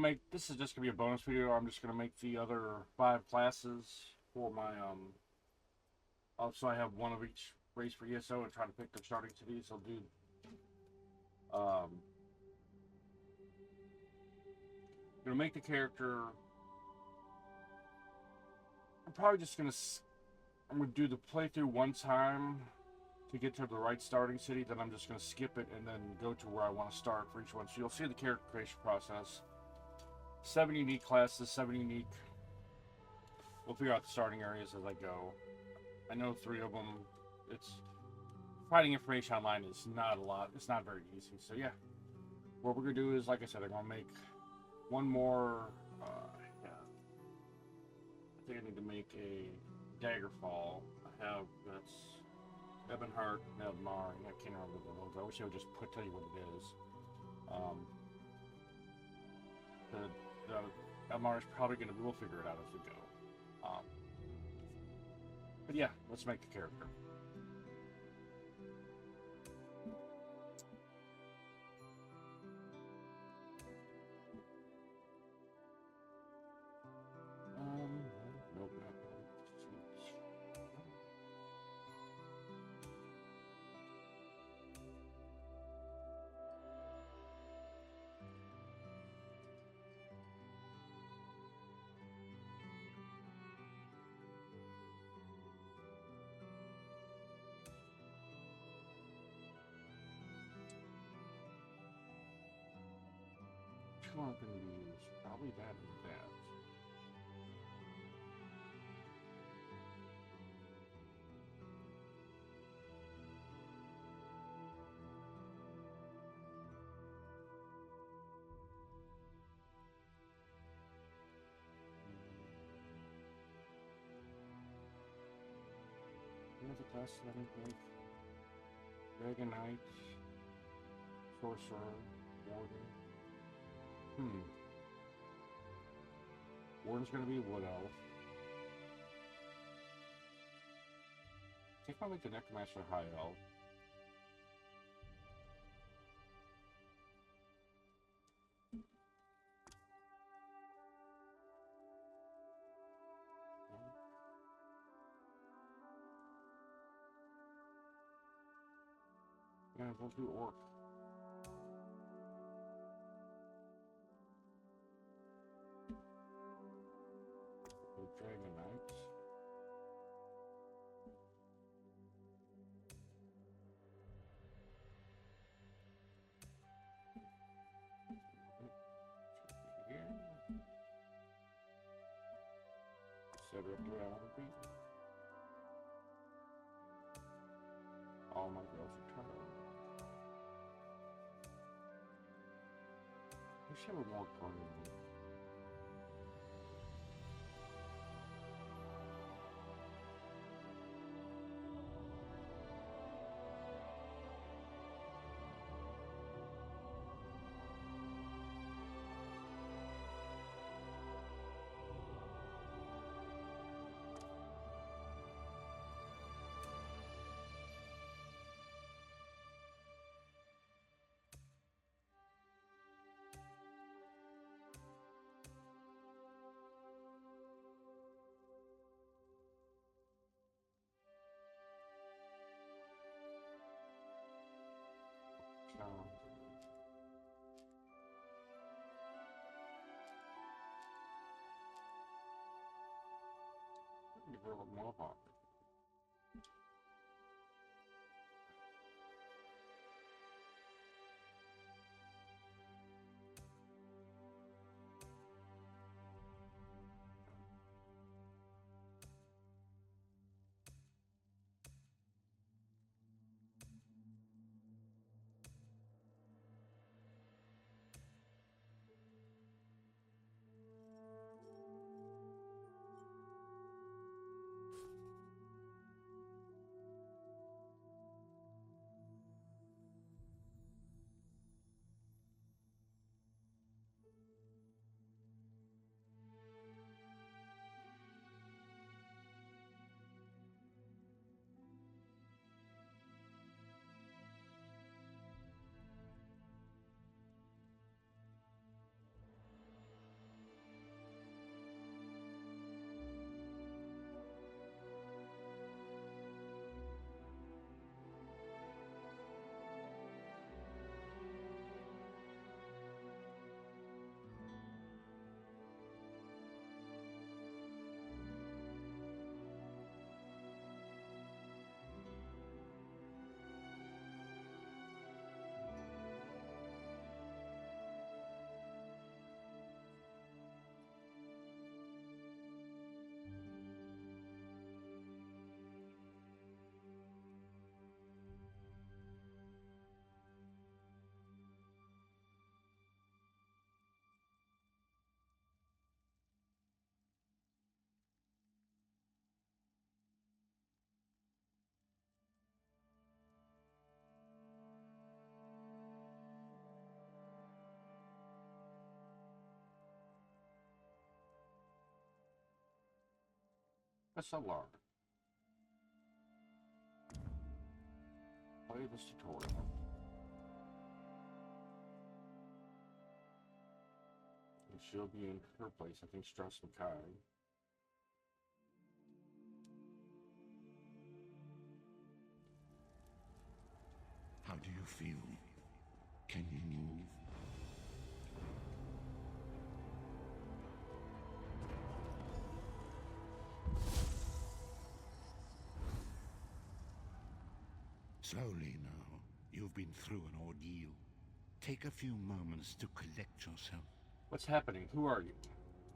gonna make this is just gonna be a bonus video. I'm just gonna make the other 5 classes for my so I have one of each race for ESO and try to pick their starting cities. I'll do um gonna make the character. I'm probably just gonna I'm gonna do the playthrough one time to get to the right starting city. Then I'm just gonna skip it and then go to where I want to start for each one. So you'll see the character creation process. 7 unique classes, 7 unique. We'll figure out the starting areas as I go. I know 3 of them. It's finding information online is not a lot. It's not very easy. So yeah, what we're gonna do is, like I said, I'm gonna make one more. Yeah, I think I need to make a Daggerfall. I have that's Ebonheart, Nebmar. I can't remember the ones. I wish I would just tell you what it is. Um, the Ebonheart is probably gonna. We'll figure it out as we go. But yeah, let's make the character. Nope, not that. Which one I'm gonna use? Probably that and that. Here's the class that I think. Dragon Knight, Sorcerer, Warden. Warden's gonna be Wood Elf. I think I'll make the Necromancer High Elf. Yeah, we'll do Orc. The Dragon Knights. Here. Set her up the way I want to be. All my girls are turned. We should have more green. So, give her a little more hawk. SLR. Play this tutorial. And she'll be in her place, I think Strauss and Kai. How do you feel? Can you move? Slowly now. You've been through an ordeal. Take a few moments to collect yourself. What's happening? Who are you?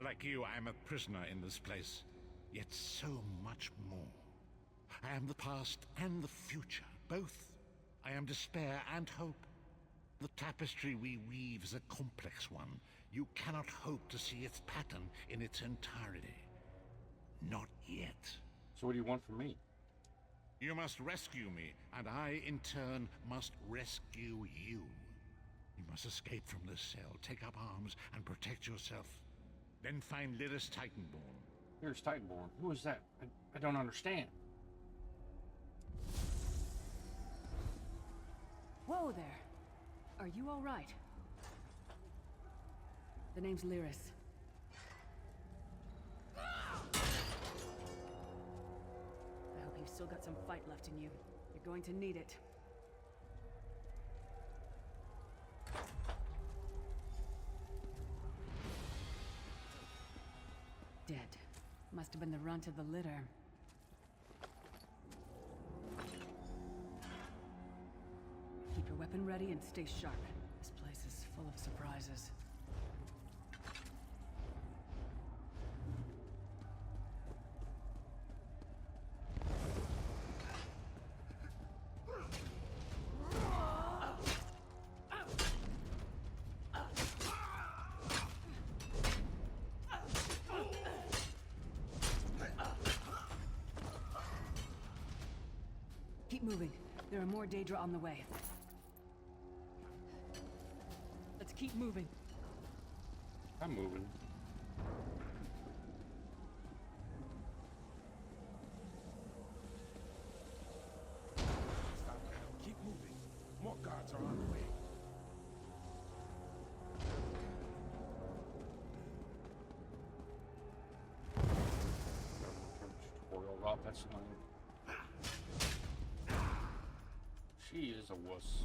Like you, I am a prisoner in this place. Yet so much more. I am the past and the future, both. I am despair and hope. The tapestry we weave is a complex one. You cannot hope to see its pattern in its entirety. Not yet. So what do you want from me? You must rescue me, and I, in turn, must rescue you. You must escape from this cell, take up arms, and protect yourself. Then find Lyris Titanborn. Lyris Titanborn? Who is that? I don't understand. Whoa there. Are you all right? The name's Lyris. I hope you've still got some fight left in you. You're going to need it. Dead. Must have been the runt of the litter. Keep your weapon ready and stay sharp. This place is full of surprises. Keep moving. There are more Daedra on the way. Let's keep moving. I'm moving. Stop now. Keep moving. More guards are on the way. Tutorial off. That's annoying. She is a wuss.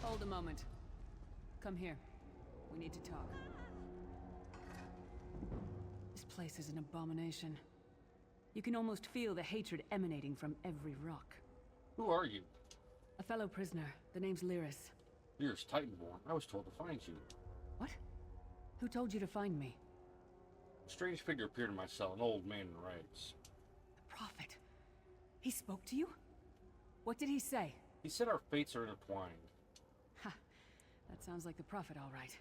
Hold a moment. Come here. We need to talk. This place is an abomination. You can almost feel the hatred emanating from every rock. Who are you? A fellow prisoner. The name's Lyris. Lyris Titanborn. I was told to find you. What? Who told you to find me? A strange figure appeared in my cell, an old man in rags. The Prophet. He spoke to you? What did he say? He said our fates are intertwined. Ha! That sounds like the Prophet, all right.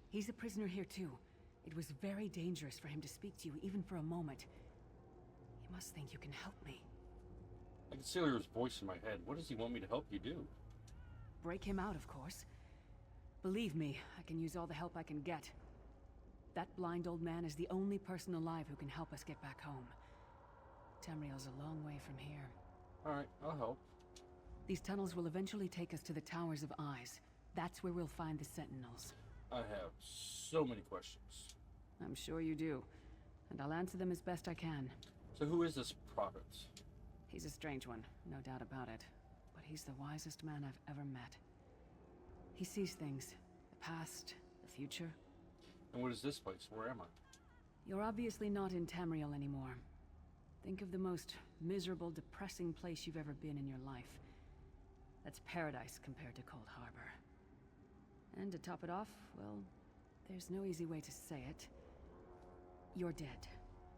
He's a prisoner here, too. It was very dangerous for him to speak to you, even for a moment. You must think you can help me. I can still hear his voice in my head. What does he want me to help you do? Break him out, of course. Believe me, I can use all the help I can get. That blind old man is the only person alive who can help us get back home. Tamriel's a long way from here. Alright, I'll help. These tunnels will eventually take us to the Towers of Eyes. That's where we'll find the Sentinels. I have so many questions. I'm sure you do. And I'll answer them as best I can. So who is this prophet? He's a strange one, no doubt about it. But he's the wisest man I've ever met. He sees things. The past, the future. And what is this place? Where am I? You're obviously not in Tamriel anymore. Think of the most miserable, depressing place you've ever been in your life. That's paradise compared to Cold Harbor. And to top it off, well, There's no easy way to say it. You're dead.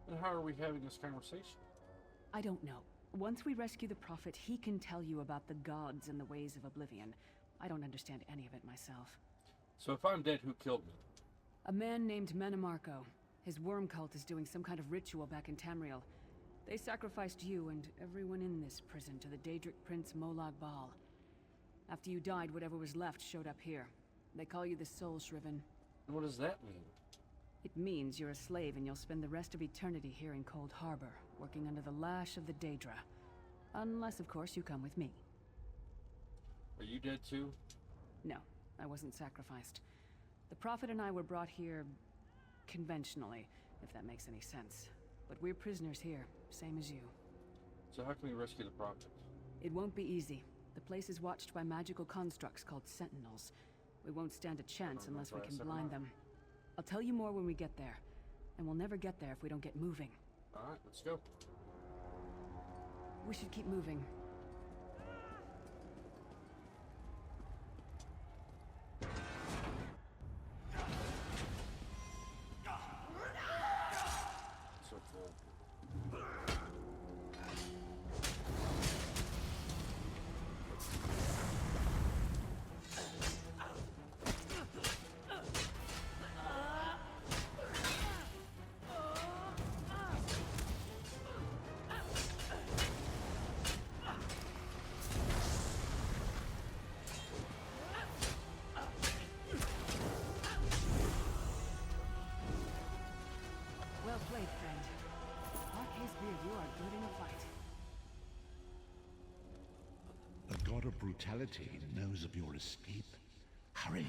And how are we having this conversation? I don't know. Once we rescue the Prophet, he can tell you about the gods and the ways of oblivion. I don't understand any of it myself. So if I'm dead, who killed me? A man named Menemarco. His worm cult is doing some kind of ritual back in Tamriel. They sacrificed you and everyone in this prison to the Daedric Prince Molag Bal. After you died, whatever was left showed up here. They call you the Soul Shriven. And what does that mean? It means you're a slave and you'll spend the rest of eternity here in Cold Harbor, working under the lash of the Daedra. Unless, of course, you come with me. Are you dead too? No, I wasn't sacrificed. The Prophet and I were brought here conventionally, if that makes any sense. But we're prisoners here, same as you. So how can we rescue the Prophet? It won't be easy. The place is watched by magical constructs called Sentinels. We won't stand a chance unless we can blind them. I'll tell you more when we get there. And we'll never get there if we don't get moving. Alright, let's go. We should keep moving. So cool. Well played, friend. Arcase Beard, you are good in a fight. The god of brutality knows of your escape. Hurry!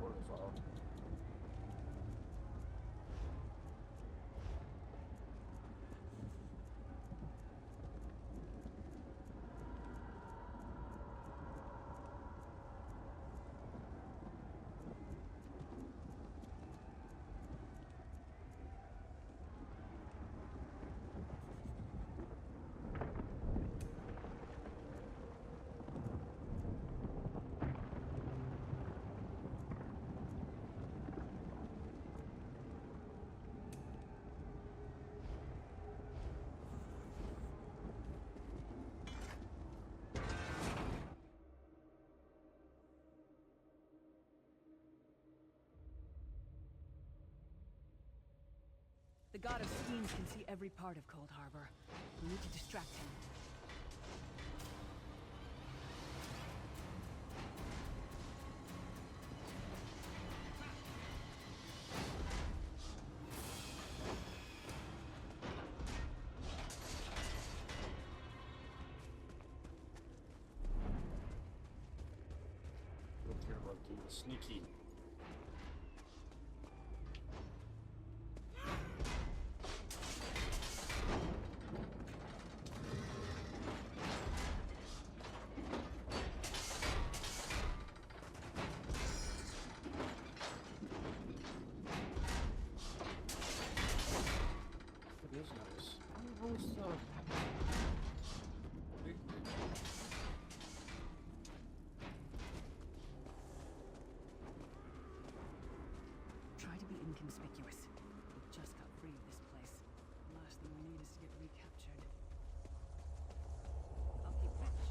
Waterfall. The god of schemes can see every part of Cold Harbor. We need to distract him. Don't care about you. Sneaky. It is nice. What was the big thing? Try to be inconspicuous. We just got free of this place. The last thing we need is to get recaptured. I'll keep watch.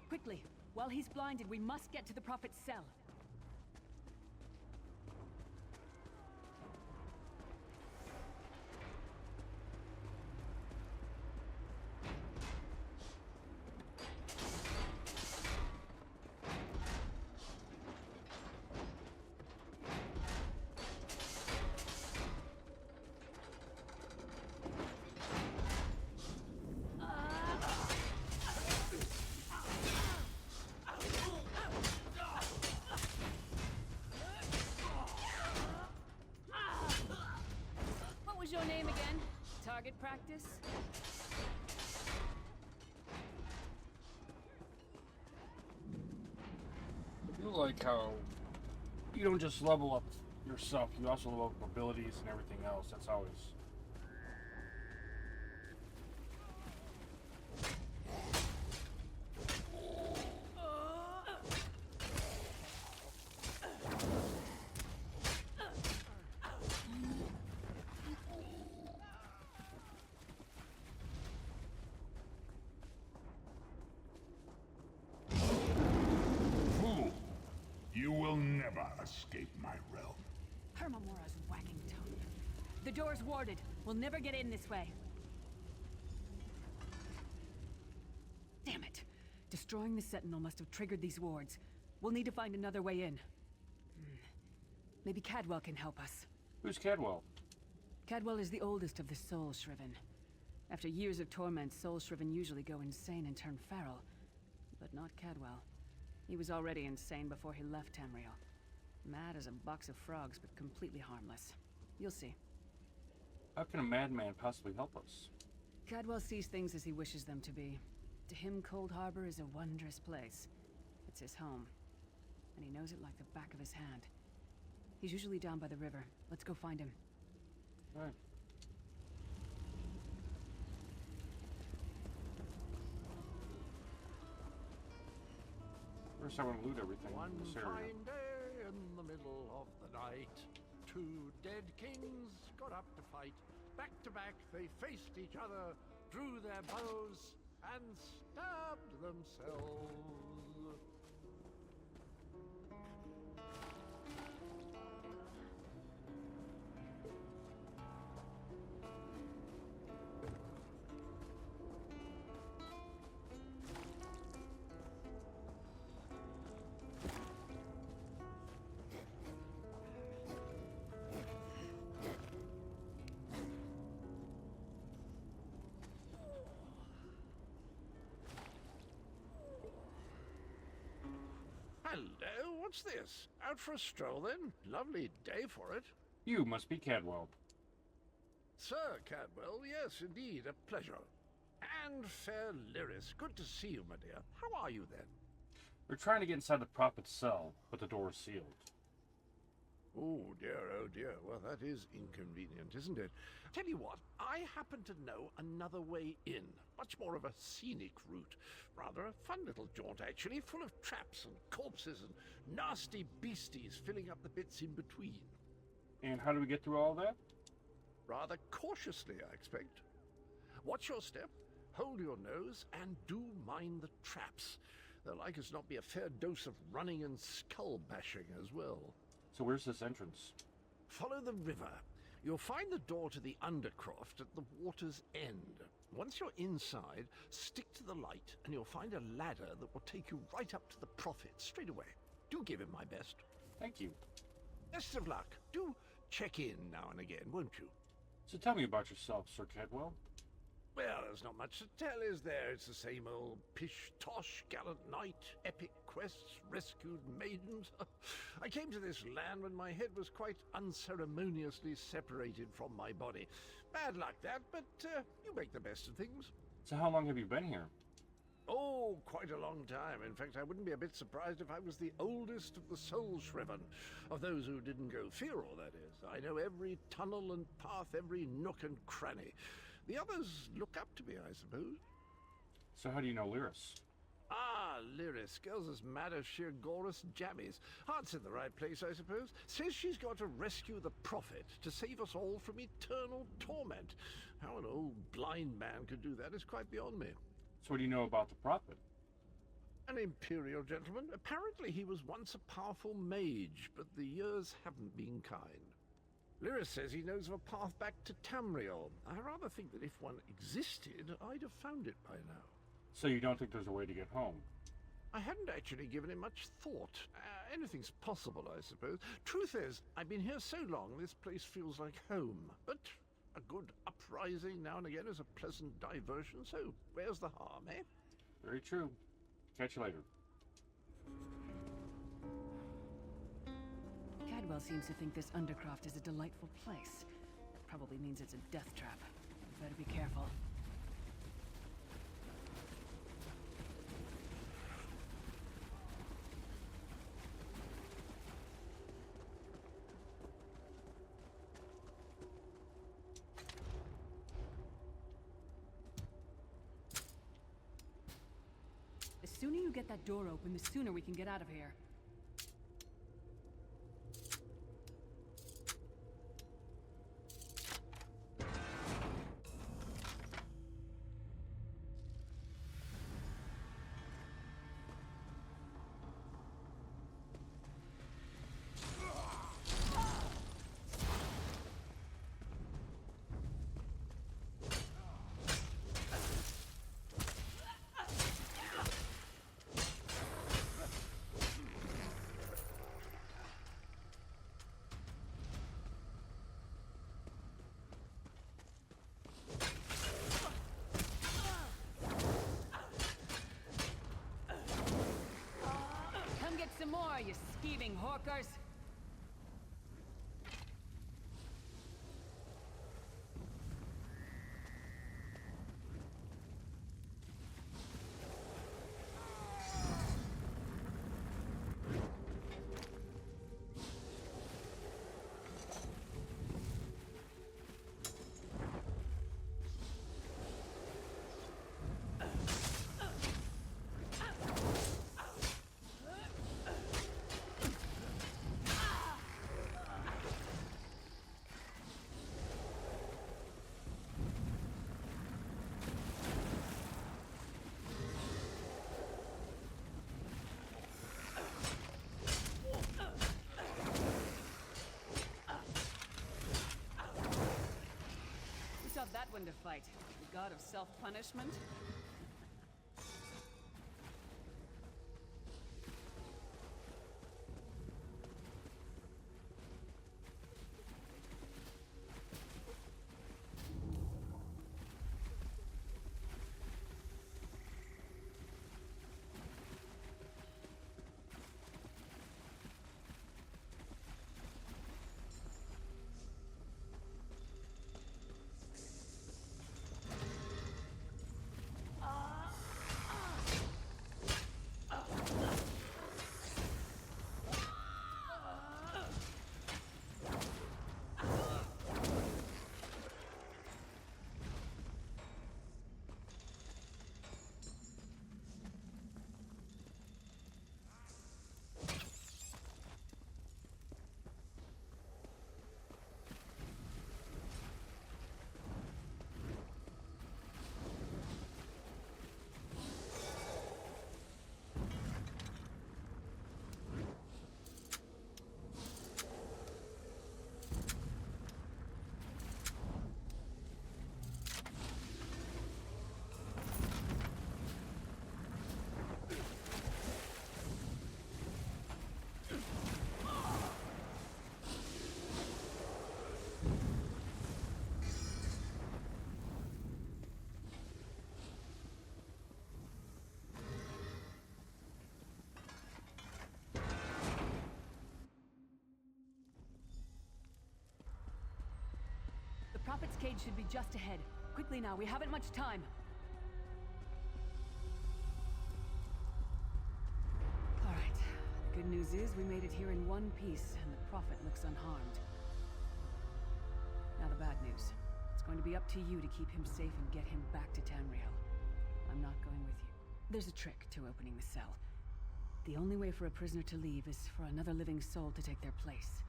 Quickly! While he's blinded, we must get to the Prophet's cell. aim again. Target practice. You like how you don't just level up yourself, you also level up abilities and everything else. That's always... Fool! You will never escape my realm. Hermamora's wagging tongue. The door's warded. We'll never get in this way. Damn it. Destroying the Sentinel must have triggered these wards. We'll need to find another way in. Maybe Cadwell can help us. Who's Cadwell? Cadwell is the oldest of the Soul Shriven. After years of torment, Soul Shriven usually go insane and turn feral. But not Cadwell. He was already insane before he left Tamriel. Mad as a box of frogs, but completely harmless. You'll see. How can a madman possibly help us? Cadwell sees things as he wishes them to be. To him, Cold Harbor is a wondrous place. It's his home. And he knows it like the back of his hand. He's usually down by the river. Let's go find him. All right. First, I want to loot everything One in this area. fine day in the middle of the night, two dead kings got up to fight. Back to back, they faced each other, drew their bows, and stabbed themselves. Hello, what's this? Out for a stroll then? Lovely day for it. You must be Cadwell. Sir Cadwell, yes, indeed, a pleasure. And fair Lyris, good to see you, my dear. How are you then? We're trying to get inside the Prophet's cell, but the door is sealed. Oh dear, well that is inconvenient, isn't it? Tell you what, I happen to know another way in. Much more of a scenic route. Rather a fun little jaunt, actually, full of traps and corpses and nasty beasties filling up the bits in between. And how do we get through all that? Rather cautiously, I expect. Watch your step, hold your nose, and do mind the traps. There'll like as not be a fair dose of running and skull bashing as well. So where's this entrance? Follow the river. You'll find the door to the Undercroft at the water's end. Once you're inside, stick to the light, and you'll find a ladder that will take you right up to the Prophet straight away. Do give him my best. Thank you. Best of luck. Do check in now and again, won't you? So tell me about yourself, Sir Cadwell. Well, there's not much to tell, is there? It's the same old pish-tosh, gallant knight, epic quests, rescued maidens. I came to this land when my head was quite unceremoniously separated from my body. Bad luck, that, but you make the best of things. So how long have you been here? Oh, quite a long time. In fact, I wouldn't be a bit surprised if I was the oldest of the Soul Shriven. Of those who didn't go feral, that is. I know every tunnel and path, every nook and cranny. The others look up to me, I suppose. So how do you know Lyris? Ah, Lyris. Girl's as mad as sheer Gorus jammies. Heart's in the right place, I suppose. Says she's got to rescue the Prophet to save us all from eternal torment. How an old blind man could do that is quite beyond me. So what do you know about the Prophet? An imperial gentleman. Apparently he was once a powerful mage, but the years haven't been kind. Lyris says he knows of a path back to Tamriel. I rather think that if one existed, I'd have found it by now. So you don't think there's a way to get home? I hadn't actually given it much thought. Anything's possible, I suppose. Truth is, I've been here so long, this place feels like home. But a good uprising now and again is a pleasant diversion, so where's the harm, eh? Very true. Catch you later. Cadwell seems to think this Undercroft is a delightful place. probably means it's a death trap. You better be careful. The sooner you get that door open, the sooner we can get out of here. Some more, you scheming hawkers! That one to fight. The god of self-punishment? The Prophet's cage should be just ahead. Quickly now, we haven't much time. Alright, the good news is we made it here in one piece, and the Prophet looks unharmed. Now the bad news. It's going to be up to you to keep him safe and get him back to Tamriel. I'm not going with you. There's a trick to opening the cell. The only way for a prisoner to leave is for another living soul to take their place.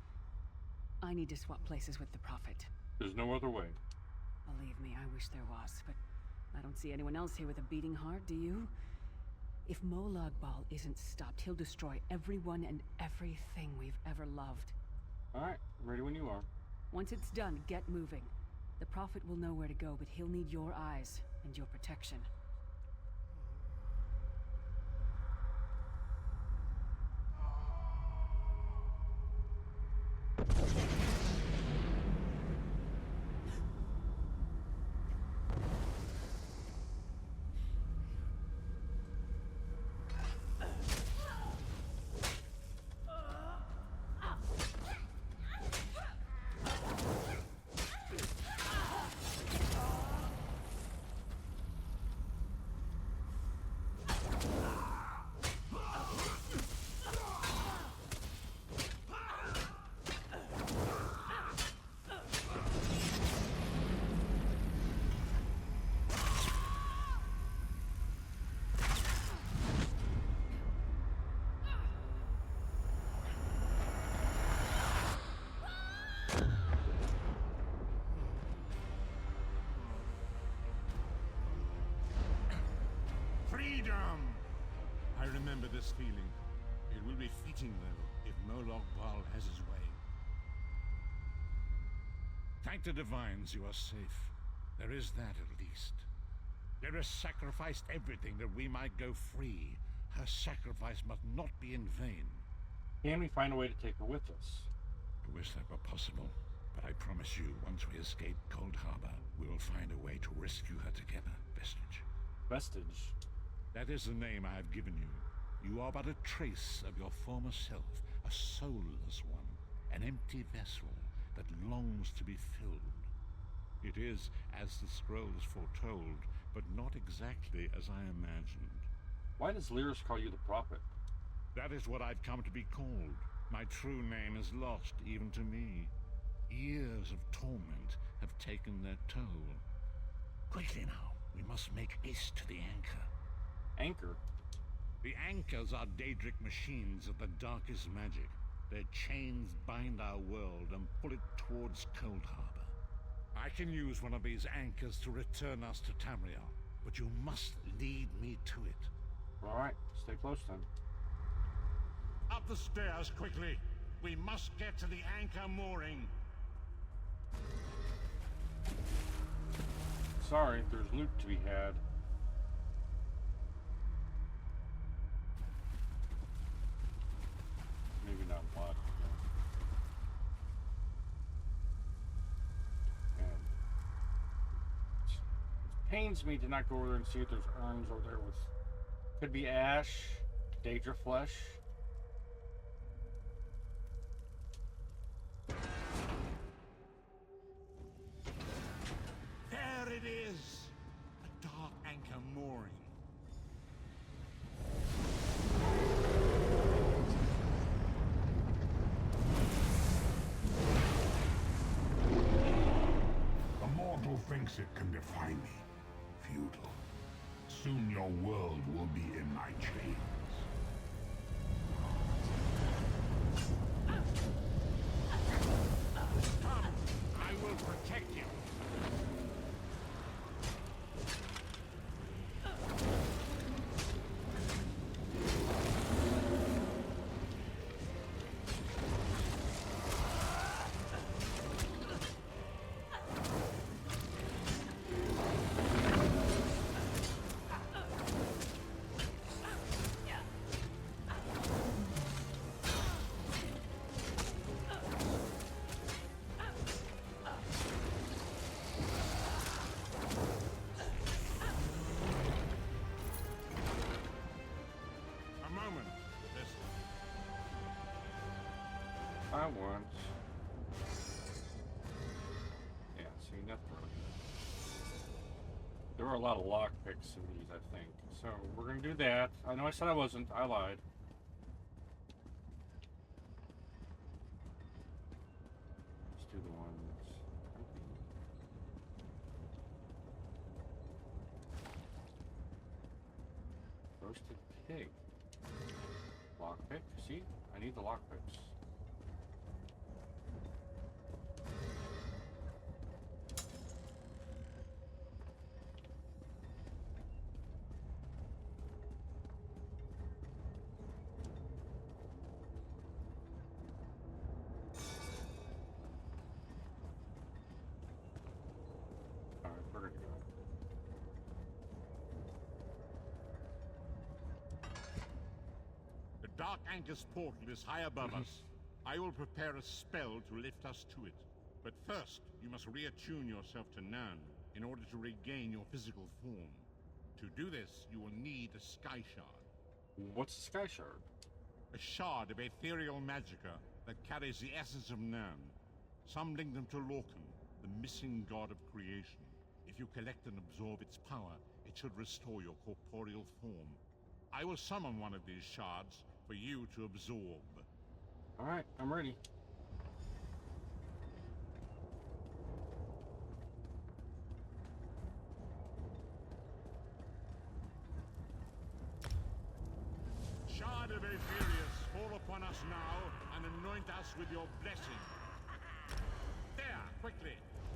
I need to swap places with the Prophet. There's no other way. Believe me, I wish there was, but I don't see anyone else here with a beating heart, do you? If Molag Bal isn't stopped, he'll destroy everyone and everything we've ever loved. Alright, ready when you are. Once it's done, get moving. The Prophet will know where to go, but he'll need your eyes and your protection. with this feeling. It will be fitting, though, if Moloch Baal has his way. Thank the divines you are safe. There is that at least. Lyris sacrificed everything that we might go free. Her sacrifice must not be in vain. Can we find a way to take her with us? I wish that were possible, but I promise you, once we escape Cold Harbor, we will find a way to rescue her together, Vestige. Vestige? That is the name I have given you. You are but a trace of your former self, a soulless one, an empty vessel that longs to be filled. It is, as the scrolls foretold, but not exactly as I imagined. Why does Lyris call you the Prophet? That is what I've come to be called. My true name is lost even to me. Years of torment have taken their toll. Quickly now, we must make haste to the anchor. Anchor? The anchors are Daedric machines of the darkest magic. Their chains bind our world and pull it towards Cold Harbor. I can use one of these anchors to return us to Tamriel, but you must lead me to it. Alright, stay close then. Up the stairs, quickly! We must get to the anchor mooring. Sorry, there's loot to be had. Maybe not a lot. And it pains me to not go over there and see if there's urns over there with... Could be ash, Daedra flesh. There it is! A dark anchor mooring. The mortal thinks it can defy me. Futile. Soon your world will be in my chains. Come, I will protect you. I want. Yeah, see, nothing. There are a lot of lockpicks in these, I think. So we're gonna do that. I know I said I wasn't. I lied. Let's do the ones. Roasted pig. Lockpick. See, I need the lockpicks. Dark Anchor's portal is high above us. I will prepare a spell to lift us to it. But first, you must reattune yourself to Nan in order to regain your physical form. To do this, you will need a Sky Shard. What's a Sky Shard? A shard of ethereal magicka that carries the essence of Nan. Some link them to Lorcan, the missing god of creation. If you collect and absorb its power, it should restore your corporeal form. I will summon one of these shards for you to absorb. Alright, I'm ready. Shard of Aetherius, fall upon us now and anoint us with your blessing. There, quickly,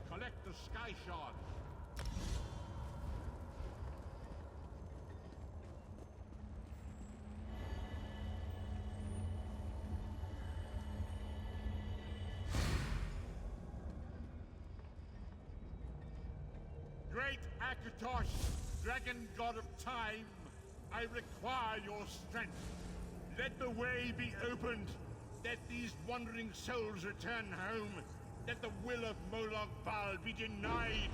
collect the Sky Shard. Great Akatosh, dragon god of time, I require your strength. Let the way be opened. Let these wandering souls return home. Let the will of Moloch Baal be denied.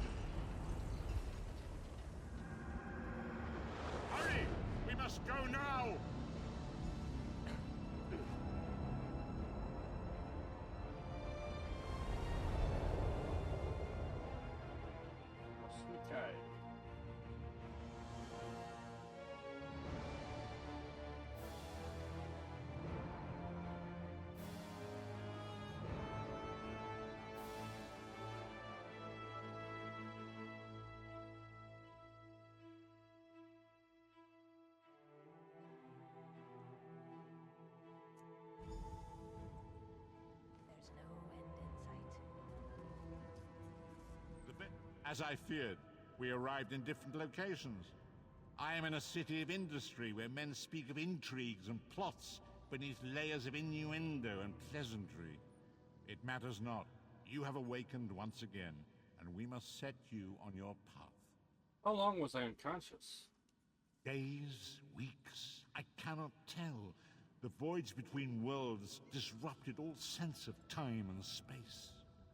Hurry! We must go now! Okay. There's no end in sight. As I feared, we arrived in different locations. I am in a city of industry where men speak of intrigues and plots beneath layers of innuendo and pleasantry. It matters not. You have awakened once again, and we must set you on your path. How long was I unconscious? Days, weeks, I cannot tell. The voids between worlds disrupted all sense of time and space.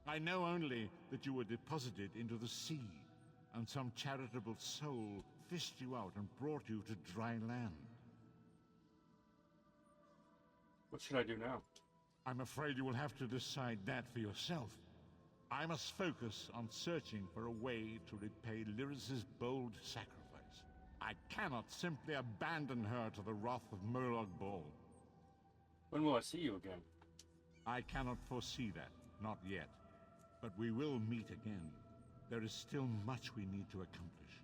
I know only that you were deposited into the sea, and some charitable soul fished you out and brought you to dry land. What should I do now? I'm afraid you will have to decide that for yourself. I must focus on searching for a way to repay Lyris's bold sacrifice. I cannot simply abandon her to the wrath of Moloch Baal. When will I see you again? I cannot foresee that, not yet. But we will meet again. There is still much we need to accomplish.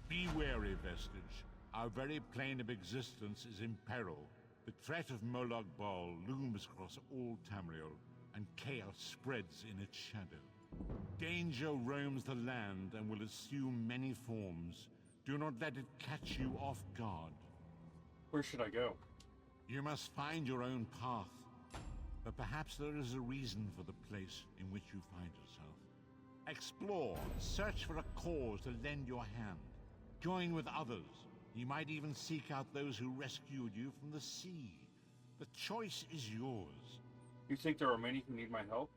Be wary, Vestige. Our very plane of existence is in peril. The threat of Moloch Baal looms across all Tamriel, and chaos spreads in its shadow. Danger roams the land and will assume many forms. Do not let it catch you off guard. Where should I go? You must find your own path. But perhaps there is a reason for the place in which you find yourself. Explore, search for a cause to lend your hand. Join with others. You might even seek out those who rescued you from the sea. The choice is yours. You think there are many who need my help?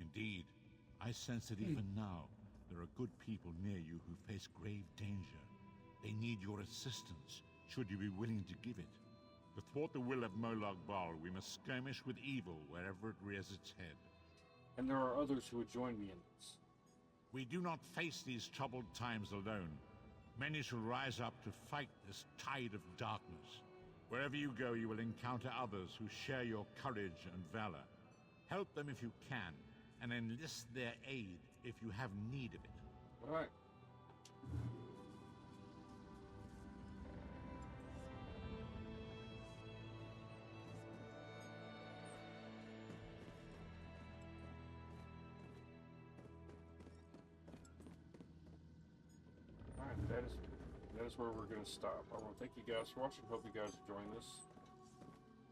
Indeed. I sense that even now, there are good people near you who face grave danger. They need your assistance, should you be willing to give it. To thwart the will of Moloch Baal, we must skirmish with evil wherever it rears its head. And there are others who would join me in this. We do not face these troubled times alone. Many shall rise up to fight this tide of darkness. Wherever you go, you will encounter others who share your courage and valor. Help them if you can, and enlist their aid if you have need of it. All right. Alright, that is where we're going to stop. I want to thank you guys for watching. Hope you guys enjoying this.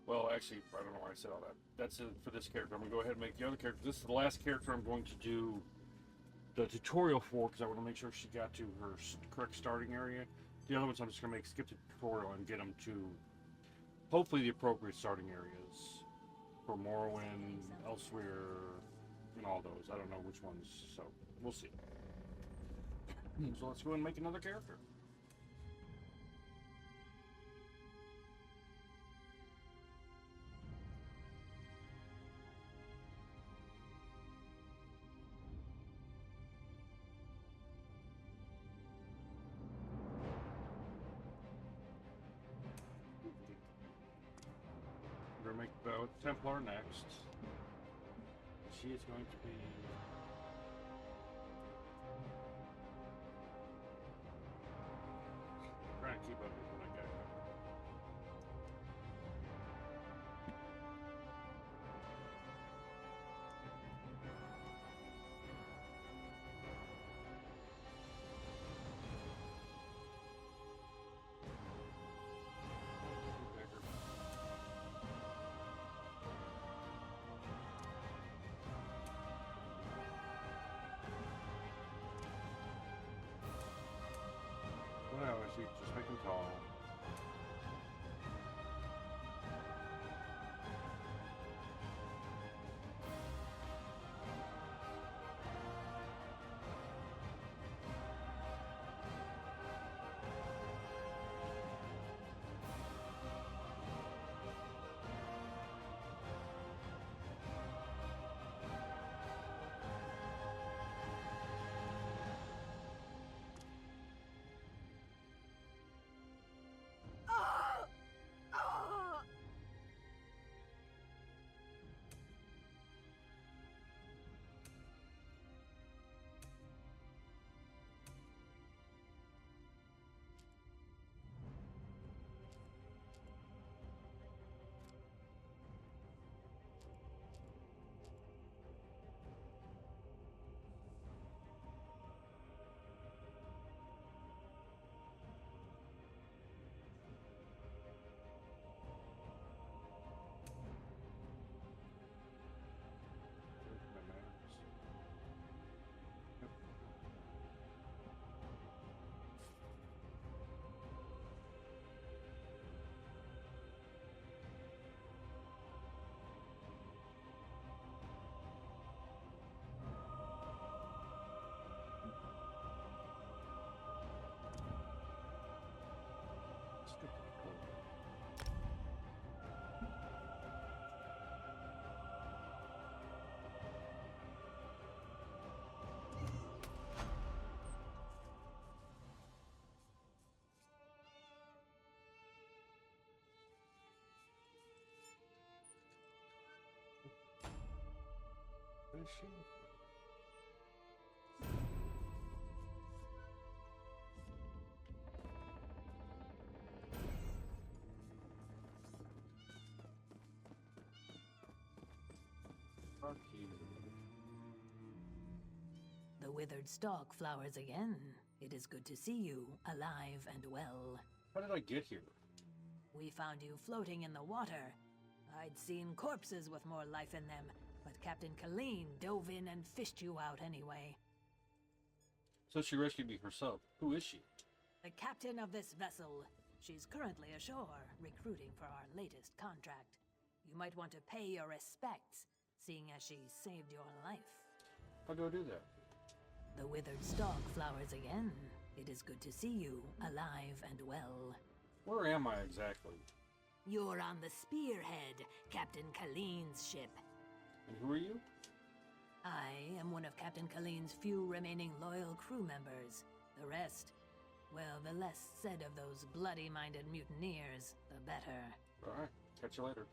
Well, actually, I don't know why I said all that. That's it for this character. I'm going to go ahead and make the other character. This is the last character I'm going to do the tutorial for, because I want to make sure she got to her correct starting area. The other ones I'm just going to skip the tutorial and get them to hopefully the appropriate starting areas for Morrowind, elsewhere, and all those. I don't know which ones, so we'll see. So let's go and make another character. We're going to make the Templar next. She is going to be... trying to keep up with what I got. feet, just make them tall. What is she? The withered stalk flowers again. It is good to see you, alive and well. How did I get here? We found you floating in the water. I'd seen corpses with more life in them, but Captain Colleen dove in and fished you out anyway. So she rescued me herself. Who is she? The captain of this vessel. She's currently ashore, recruiting for our latest contract. You might want to pay your respects, seeing as she saved your life. How do I do that? The withered stalk flowers again. It is good to see you, alive and well. Where am I exactly? You're on the Spearhead, Captain Colleen's ship. And who are you? I am one of Captain Colleen's few remaining loyal crew members. The rest, well, the less said of those bloody-minded mutineers, the better. Alright, catch you later.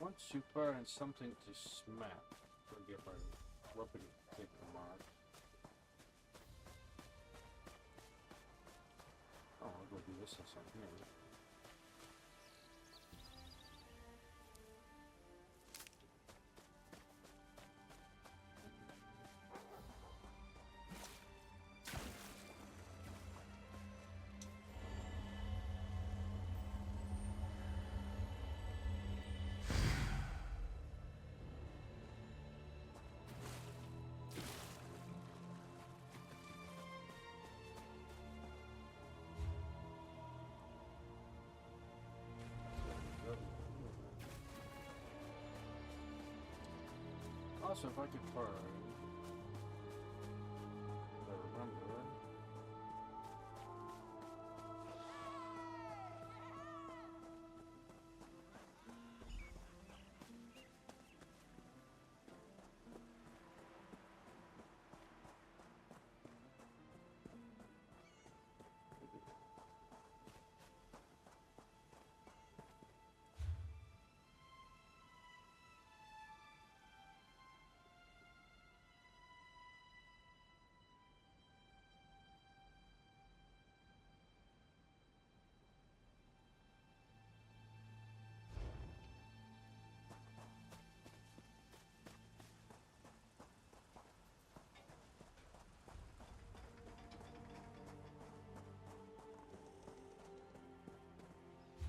Once you find something to smack, forget my weapon taking a mark. Oh, I'll go do this or something here. Also, if I could find, if I remember.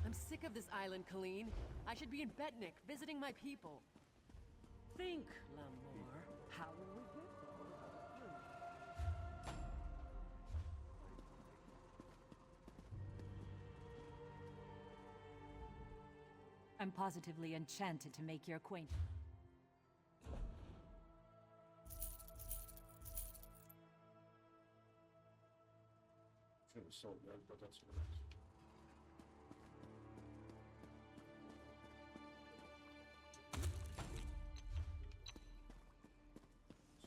I'm sick of this island, Colleen. I should be in Betnik, visiting my people. Think, Lamore. How will we get there? I'm positively enchanted to make your acquaintance. Should have sold that, but that's alright.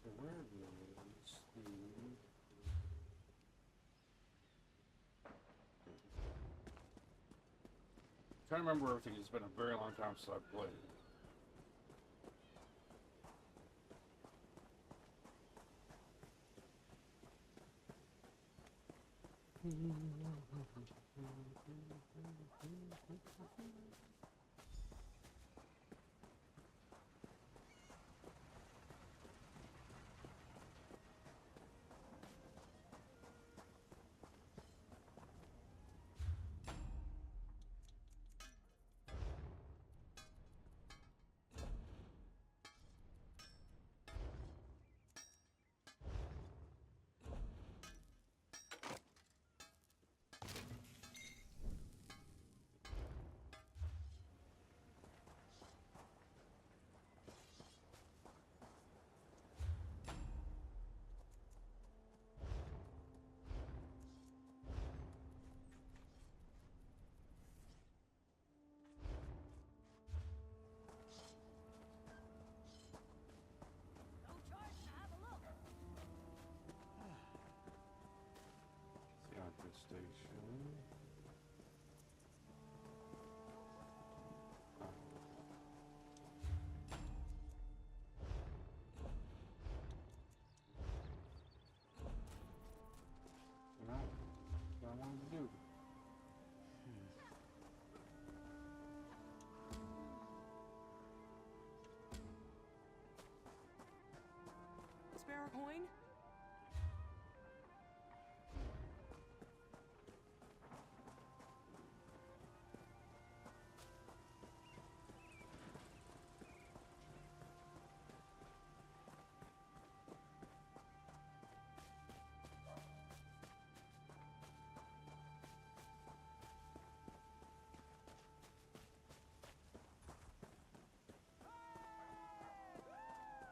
So where is the... I'm trying to remember everything. It's been a very long time since I've played. Station. You know, that's what I wanted to do. Spare a coin?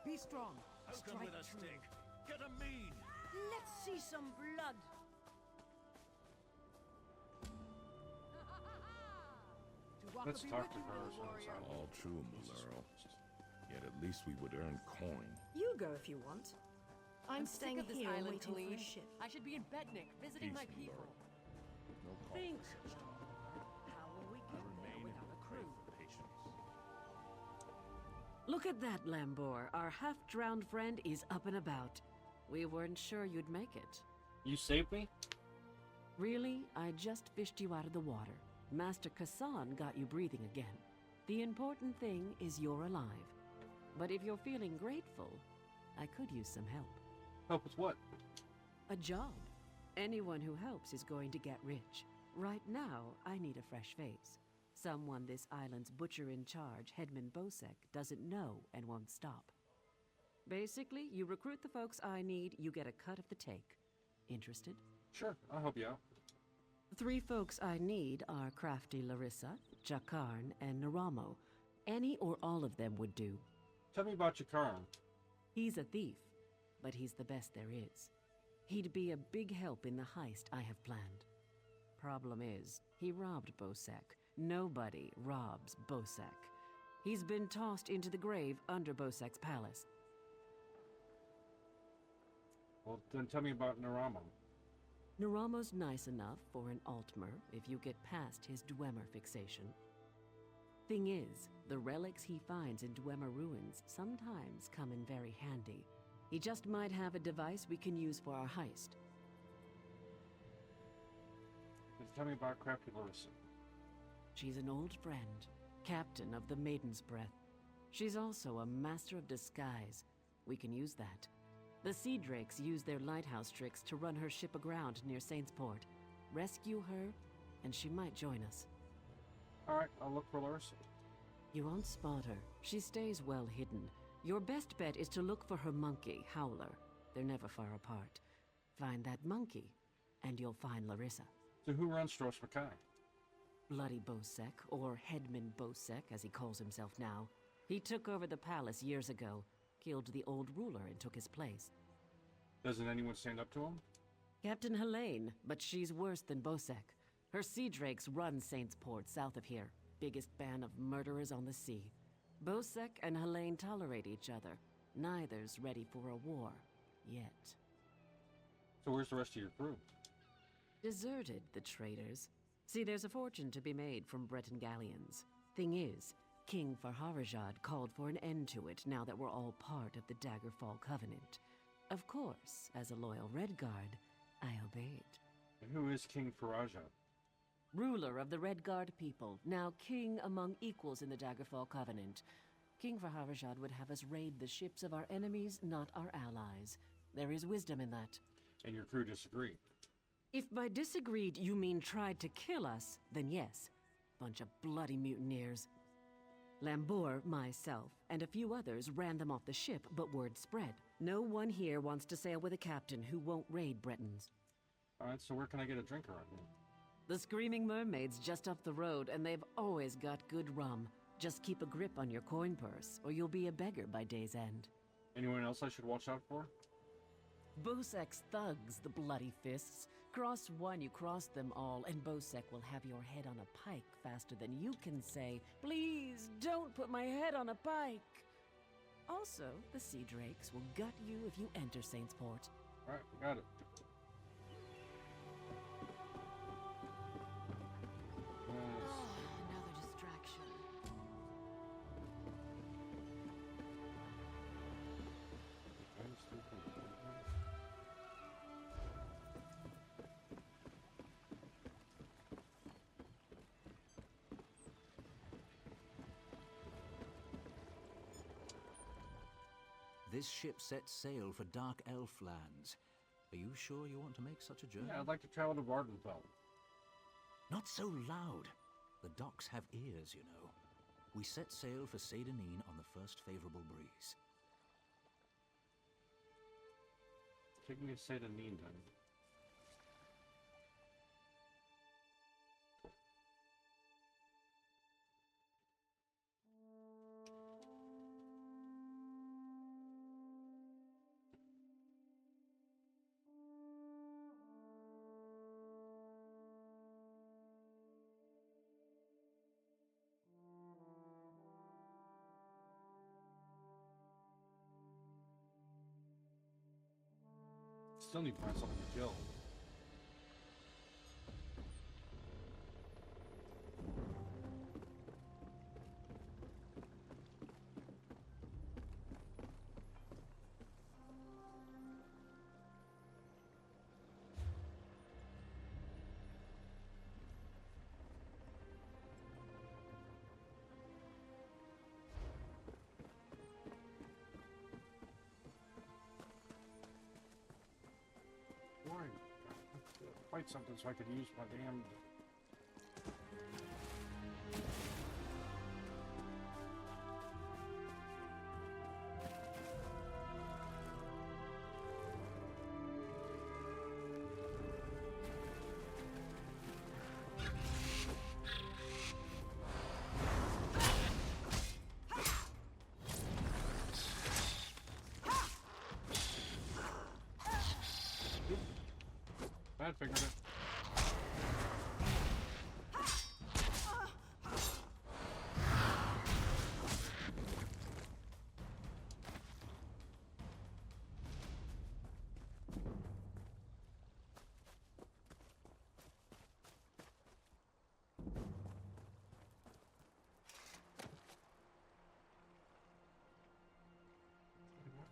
Be strong. Strike with a true. stick. Get a mean. Let's see some blood. Let's talk to her as soon as I... All true, Malero. Yet at least we would earn coin. You go if you want. I'm sick staying of this here island, waiting Colleen. for a ship. I should be in Betnik, visiting my Peace, people. Malero. No call Think. for such talk. How will we I get there remain without and a pray crew? for patience. Look at that, Lambor. Our half-drowned friend is up and about. We weren't sure you'd make it. You saved me? Really? I just fished you out of the water. Master Kassan got you breathing again. The important thing is you're alive. But if you're feeling grateful, I could use some help. Help with what? A job. Anyone who helps is going to get rich. Right now, I need a fresh face. Someone this island's butcher-in-charge, Headman Bosek, doesn't know and won't stop. Basically, you recruit the folks I need, you get a cut of the take. Interested? Sure, I'll help you out. The 3 folks I need are crafty Larissa, Jakarn, and Naramo. Any or all of them would do. Tell me about Jakarn. He's a thief, but he's the best there is. He'd be a big help in the heist I have planned. Problem is, he robbed Bosek. Nobody robs Bosek. He's been tossed into the grave under Bosek's palace. Well, then tell me about Naramo. Naramo's nice enough for an Altmer if you get past his Dwemer fixation. Thing is, the relics he finds in Dwemer ruins sometimes come in very handy. He just might have a device we can use for our heist. Then tell me about Crafty Larissa. She's an old friend, captain of the Maiden's Breath. She's also a master of disguise. We can use that. The Sea Drakes use their lighthouse tricks to run her ship aground near Saintsport. Rescue her, and she might join us. Alright, I'll look for Larissa. You won't spot her. She stays well hidden. Your best bet is to look for her monkey, Howler. They're never far apart. Find that monkey, and you'll find Larissa. So who runs Stros Mackay? Bloody Bosek, or Headman Bosek, as he calls himself now. He took over the palace years ago, killed the old ruler and took his place. Doesn't anyone stand up to him? Captain Helene, but she's worse than Bosek. Her Sea Drakes run Saintsport south of here. Biggest band of murderers on the sea. Bosek and Helene tolerate each other. Neither's ready for a war. Yet. So where's the rest of your crew? Deserted, the traitors. See, there's a fortune to be made from Breton galleons. Thing is, King Farharajad called for an end to it now that we're all part of the Daggerfall Covenant. Of course, as a loyal Redguard, I obeyed. And who is King Faraja? Ruler of the Redguard people, now king among equals in the Daggerfall Covenant. King Farharajad would have us raid the ships of our enemies, not our allies. There is wisdom in that. And your crew disagree? If by disagreed you mean tried to kill us, then yes. Bunch of bloody mutineers. Lambour, myself, and a few others ran them off the ship, but word spread. No one here wants to sail with a captain who won't raid Bretons. Alright, so where can I get a drink around here? The Screaming Mermaid's just up the road, and they've always got good rum. Just keep a grip on your coin purse, or you'll be a beggar by day's end. Anyone else I should watch out for? Bosek's thugs, the bloody fists. Cross one, you cross them all, and Bosek will have your head on a pike faster than you can say, "Please, don't put my head on a pike!" Also, the Sea Drakes will gut you if you enter Saintsport. Alright, got it. Another distraction. This ship sets sail for Dark Elf lands. Are you sure you want to make such a journey? Yeah, I'd like to travel to Vardenfell. Not so loud. The docks have ears, you know. We set sail for Seydanine on the first favorable breeze. Take me to Seydanine then. Still need to find something to kill. Fight something so I could use my damn... Bad fingered it.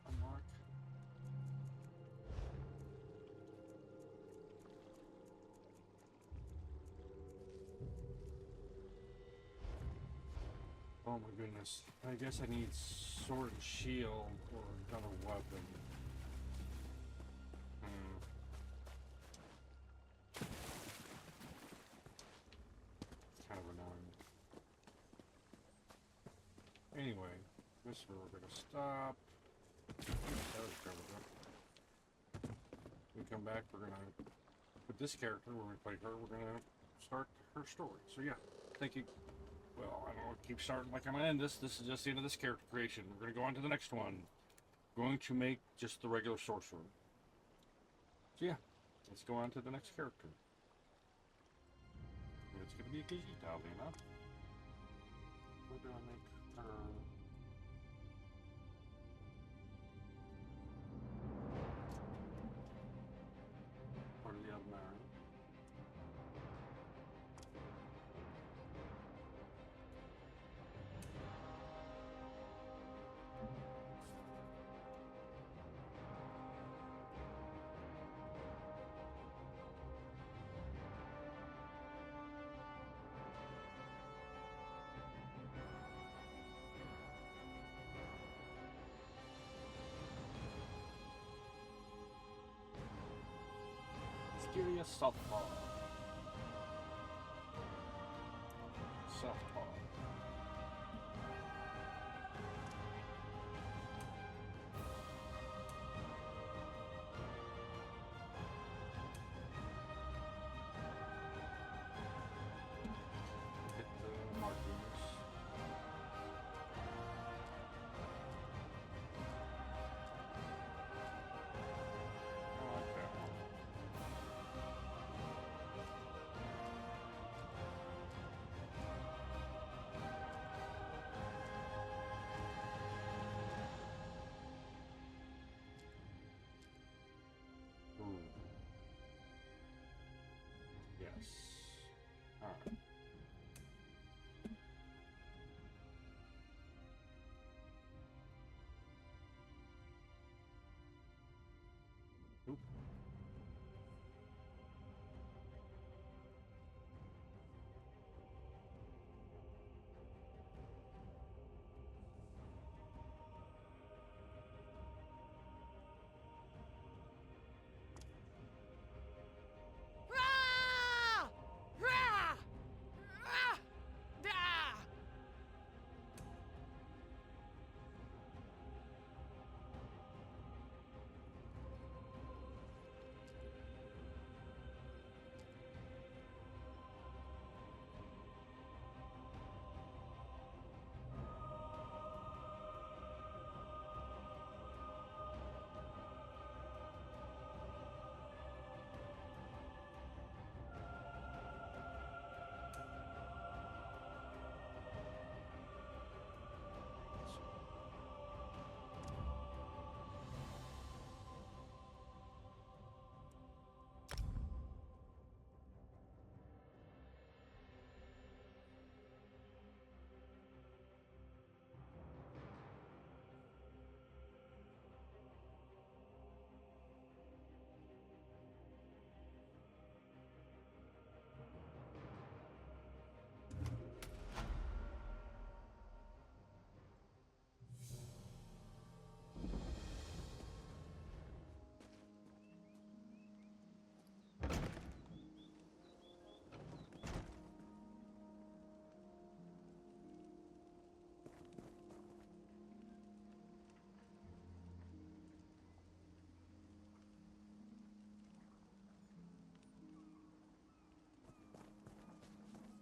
Unlock. Oh my goodness. I guess I need sword and shield or another weapon. Kind of annoying. Anyway, this is where we're gonna stop. That was covered up. We come back, we're gonna, with this character, when we play her, we're gonna start her story. So yeah, thank you. Well, I don't know, keep starting like I'm gonna end this. This is just the end of this character creation. We're gonna go on to the next one. Going to make just the regular sorcerer. So yeah, let's go on to the next character. It's gonna be a Gizzy, oddly enough. What do I make her? Part of the Almarin. Mysterious Southpaw. Southpaw. Hit the markings. I like that one. Ooh. Yes. Alright. Oop.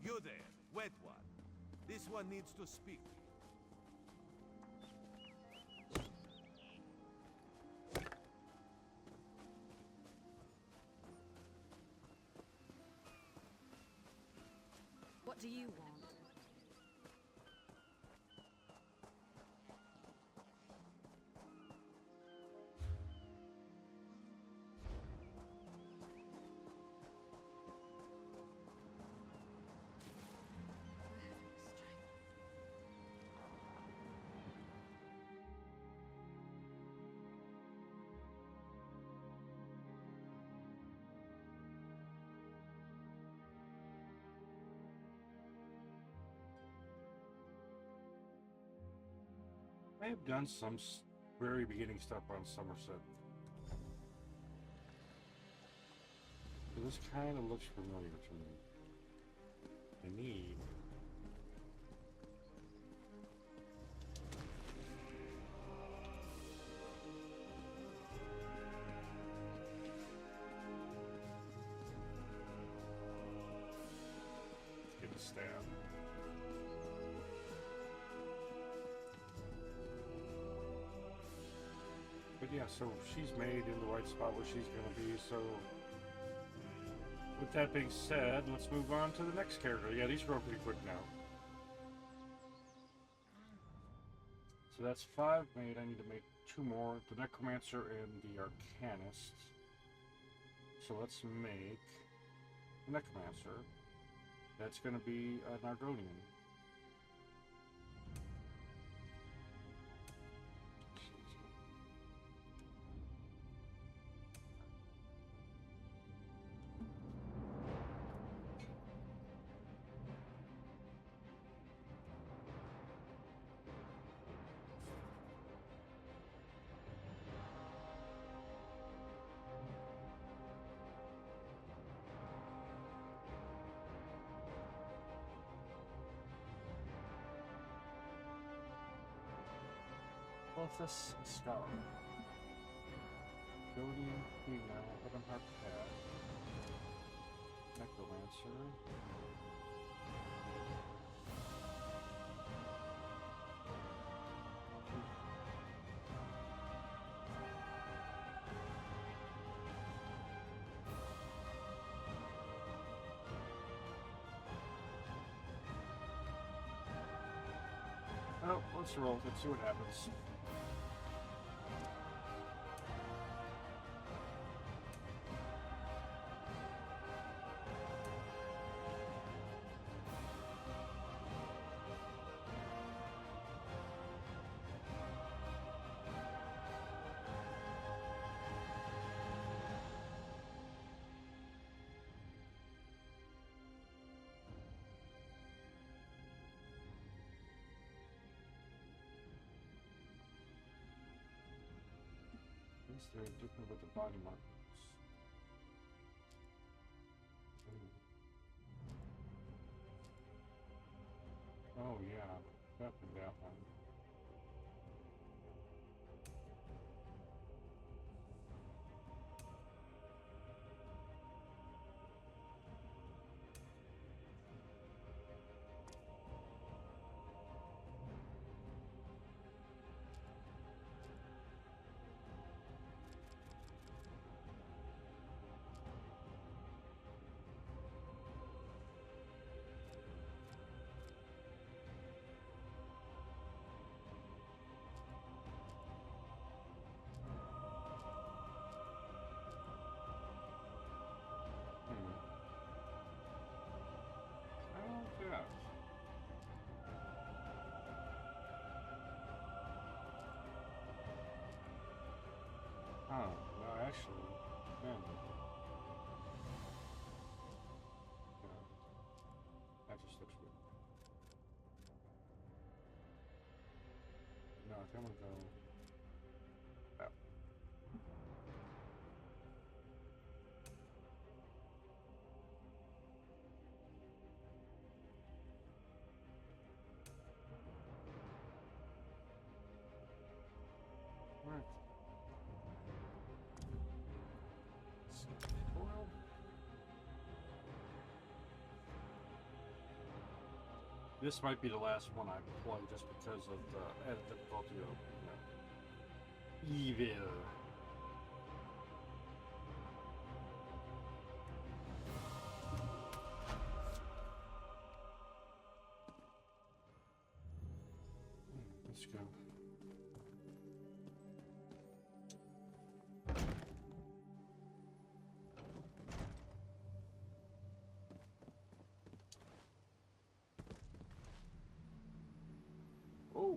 You there, wet one. This one needs to speak. I have done some very beginning stuff on Somerset. So this kind of looks familiar to me. I need... get the stab. But yeah, so she's made in the right spot where she's gonna be, so... With that being said, let's move on to the next character. Yeah, these grow pretty quick now. So that's 5 made. I need to make 2 more. The Necromancer and the Arcanist. So let's make the Necromancer. That's going to be an Argonian. This Scar. Argonian Female, Ebonheart Pad. Necromancer. Oh, let's roll. Let's see what happens. They're different with the body markers. Oh yeah, definitely that one. Yes. Oh, no, actually, man. Yeah, that just looks good. No, I think I'm gonna go that. Right. Tutorial. This might be the last one I play just because of the added difficulty of, evil. Let's go. Oh.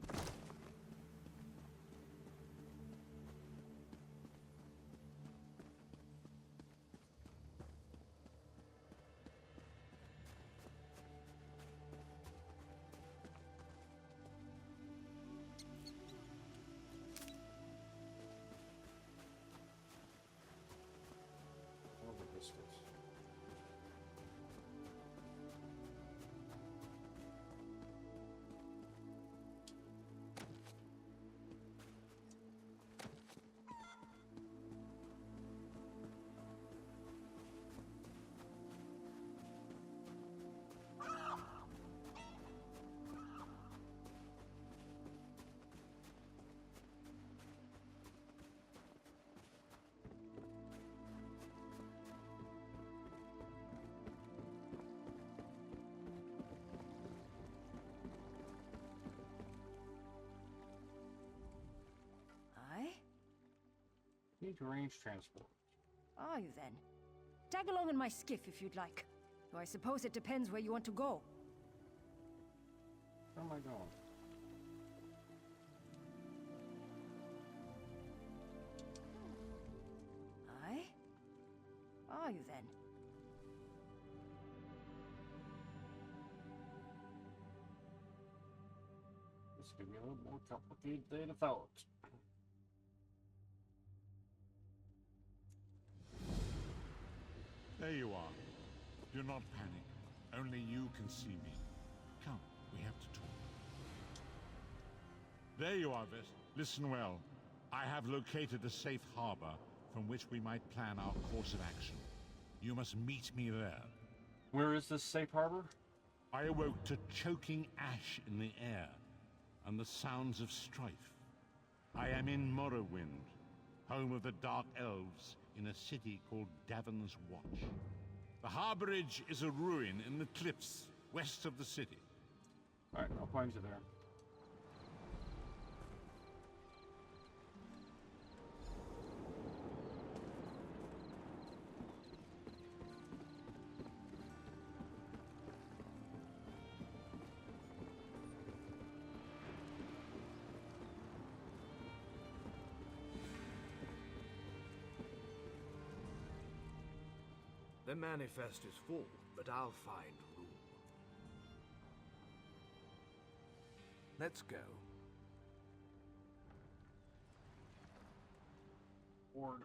Need to arrange transport. Are you then? Tag along in my skiff if you'd like. Though I suppose it depends where you want to go. Where am I going? Aye? Are you then? This could be a little more complicated than I thought. There you are. Do not panic. Only you can see me. Come, we have to talk. There you are, Vest. Listen well. I have located a safe harbor from which we might plan our course of action. You must meet me there. Where is this safe harbor? I awoke to choking ash in the air and the sounds of strife. I am in Morrowind, home of the Dark Elves, in a city called Davon's Watch. The harborage is a ruin in the cliffs west of the city. Alright, I'll find you there. The manifest is full, but I'll find room. Let's go. Ward.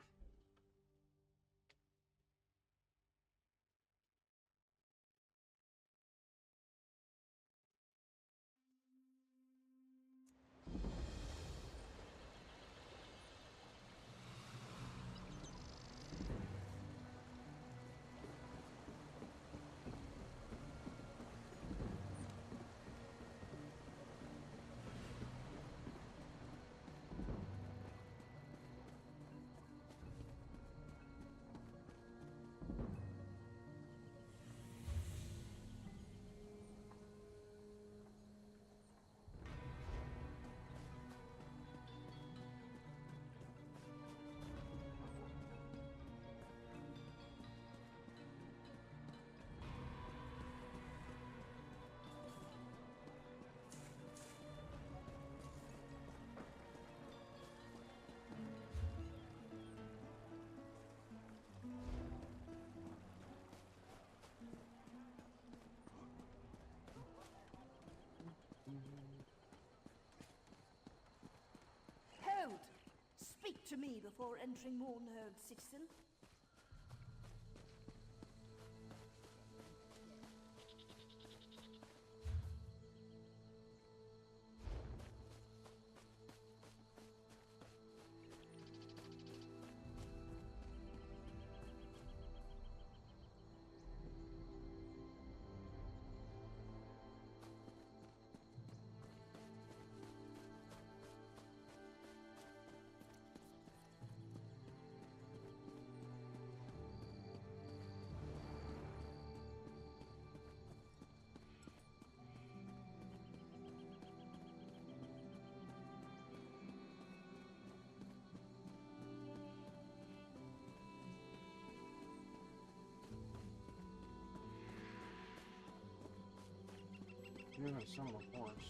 Hold! Speak to me before entering Mournhold, citizen. You have some reports.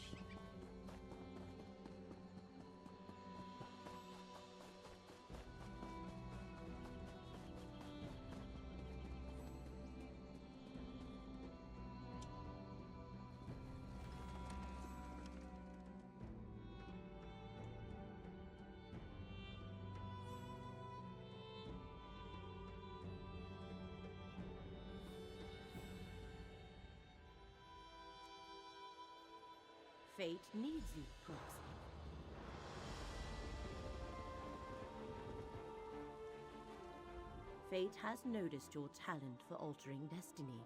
Fate needs you, Proxy. Fate has noticed your talent for altering destiny.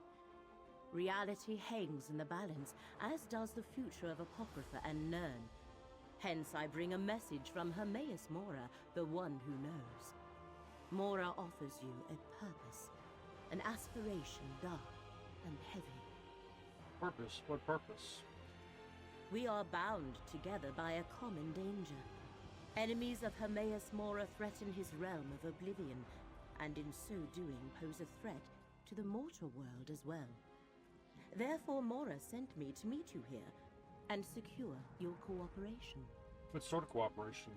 Reality hangs in the balance, as does the future of Apocrypha and Nirn. Hence I bring a message from Hermaeus Mora, the one who knows. Mora offers you a purpose, an aspiration dark and heavy. Purpose? What purpose? We are bound together by a common danger. Enemies of Hermaeus Mora threaten his realm of oblivion, and in so doing pose a threat to the mortal world as well. Therefore, Mora sent me to meet you here and secure your cooperation. What sort of cooperation?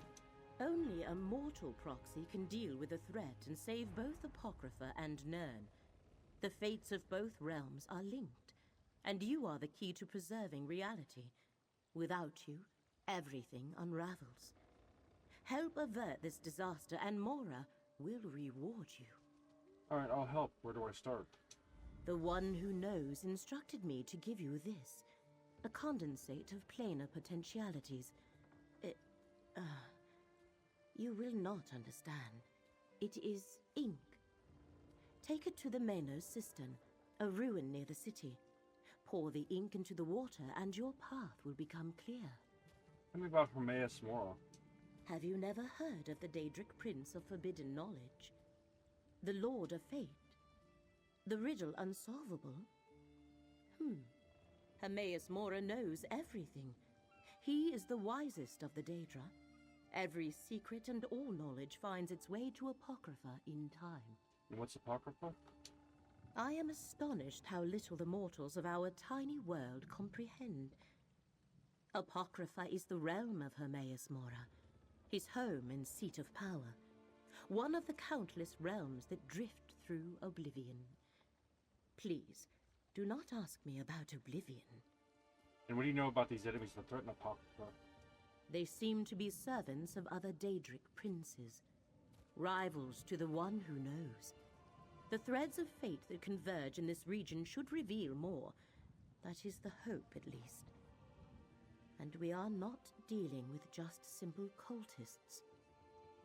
Only a mortal proxy can deal with the threat and save both Apocrypha and Nirn. The fates of both realms are linked, and you are the key to preserving reality. Without you, everything unravels. Help avert this disaster, and Mora will reward you. Alright, I'll help. Where do I start? The one who knows instructed me to give you this. A condensate of planar potentialities. You will not understand. It is ink. Take it to the Manos cistern, a ruin near the city. Pour the ink into the water and your path will become clear. Tell me about Hermaeus Mora. Have you never heard of the Daedric Prince of Forbidden Knowledge? The Lord of Fate? The riddle unsolvable? Hermaeus Mora knows everything. He is the wisest of the Daedra. Every secret and all knowledge finds its way to Apocrypha in time. And what's Apocrypha? I am astonished how little the mortals of our tiny world comprehend. Apocrypha is the realm of Hermaeus Mora, his home and seat of power, one of the countless realms that drift through oblivion. Please, do not ask me about oblivion. And what do you know about these enemies that threaten Apocrypha? They seem to be servants of other Daedric princes, rivals to the one who knows. The threads of fate that converge in this region should reveal more. That is the hope, at least. And we are not dealing with just simple cultists.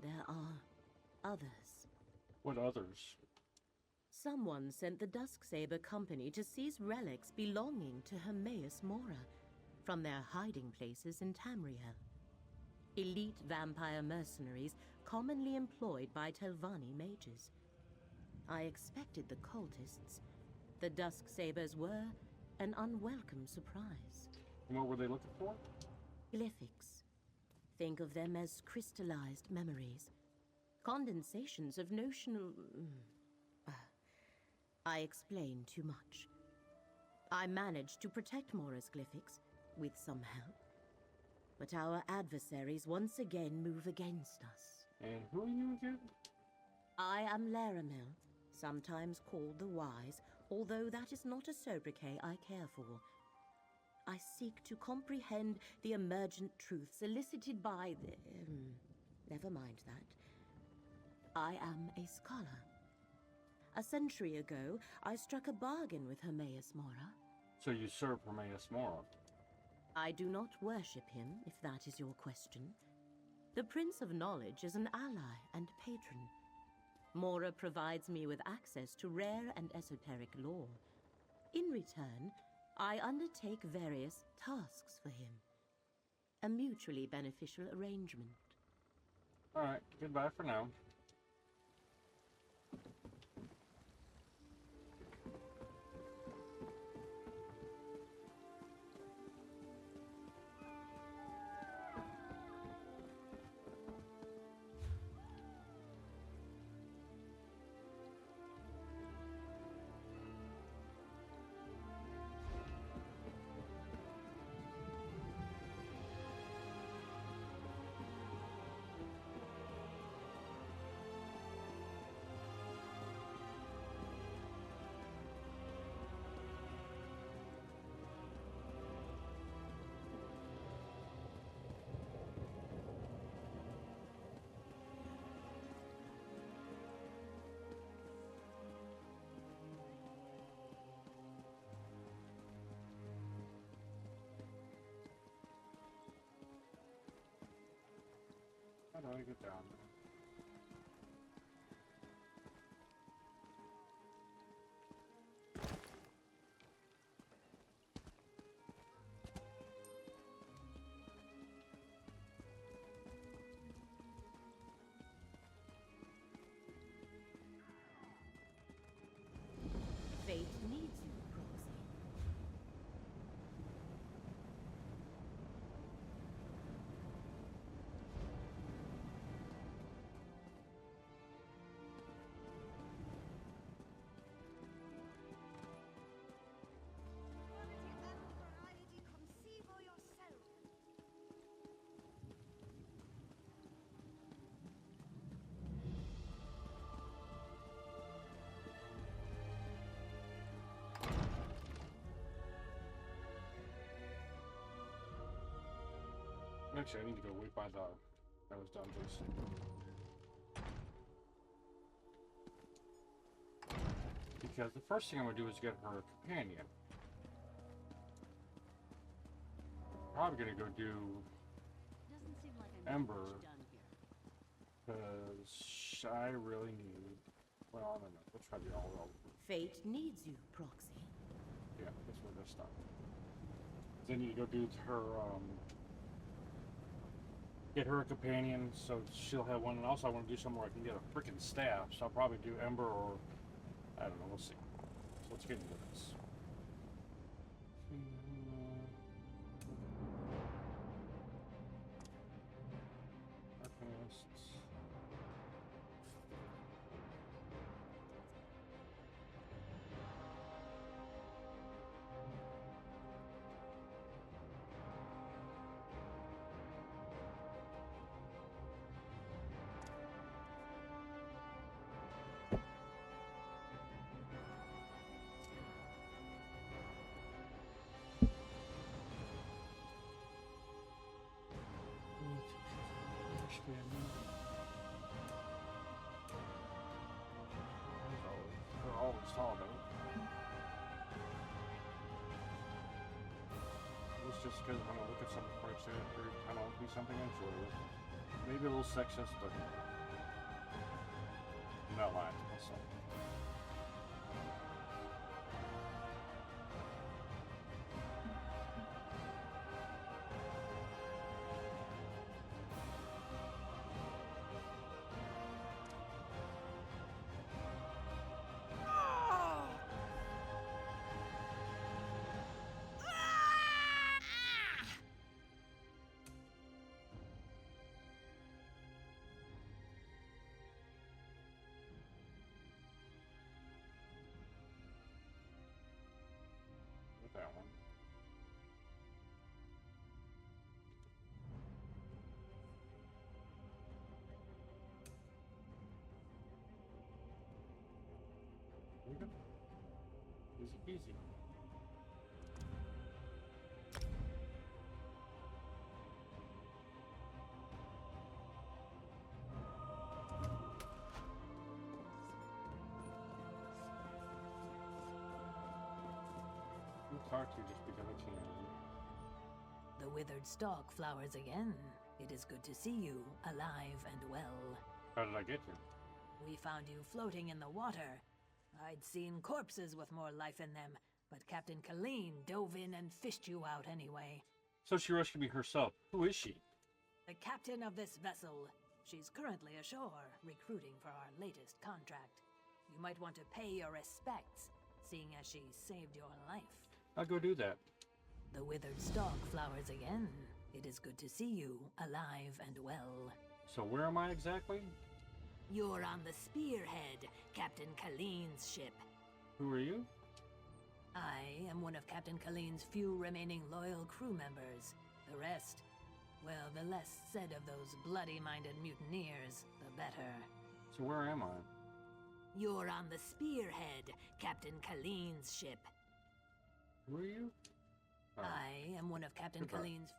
There are others. What others? Someone sent the Dusksaber Company to seize relics belonging to Hermaeus Mora from their hiding places in Tamriel. Elite vampire mercenaries commonly employed by Telvanni mages. I expected the cultists. The Dusksabers were an unwelcome surprise. And what were they looking for? Glyphics. Think of them as crystallized memories. Condensations of notional... I explain too much. I managed to protect Mora's glyphics, with some help. But our adversaries once again move against us. And who are you again? I am Laramil, sometimes called the Wise, although that is not a sobriquet I care for. I seek to comprehend the emergent truths elicited by the... never mind that. I am a scholar. A century ago, I struck a bargain with Hermaeus Mora. So you serve Hermaeus Mora? I do not worship him, if that is your question. The Prince of Knowledge is an ally and patron. Mora provides me with access to rare and esoteric lore. In return, I undertake various tasks for him. A mutually beneficial arrangement. Alright, goodbye for now. How do I get down there? Fate needs you, Proxy. Actually, I need to go wait by those dungeons. Because the first thing I'm gonna do is get her a companion. Probably gonna go do Ember, because I really need. Well, I don't know. We'll try to do all of them. Fate needs you, Proxy. Yeah, that's where this stuff. Then you go do her, get her a companion, so she'll have one. And also, I want to do somewhere I can get a freaking staff. So I'll probably do Ember, or I don't know. We'll see. So let's get into this. Arcanists. They're always talking. It's just because when I look at something like that, there kind of be something I enjoy with. Maybe a little sexist, but I'm not lying to myself. That one. There you go. Easy peasy. Talk to you just because I can. The withered stalk flowers again. It is good to see you, alive and well. How did I get here? We found you floating in the water. I'd seen corpses with more life in them, but Captain Colleen dove in and fished you out anyway. So she rescued me herself. Who is she? The captain of this vessel. She's currently ashore, recruiting for our latest contract. You might want to pay your respects, seeing as she saved your life. I'll go do that. The withered stalk flowers again. It is good to see you, alive and well. So where am I exactly? You're on the Spearhead, Captain Colleen's ship. Who are you? I am one of Captain Colleen's few remaining loyal crew members. The rest, well, the less said of those bloody-minded mutineers, the better. So where am I? You're on the Spearhead, Captain Colleen's ship. Who are you? Oh. I am one of Captain Colleen's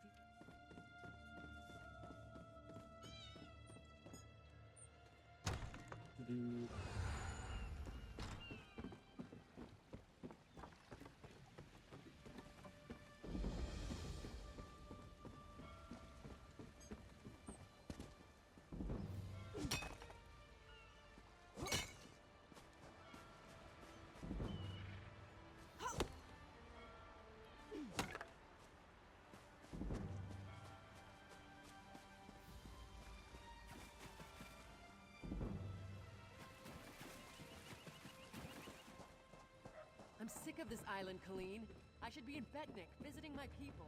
I'm sick of this island, Colleen. I should be in Betnik, visiting my people.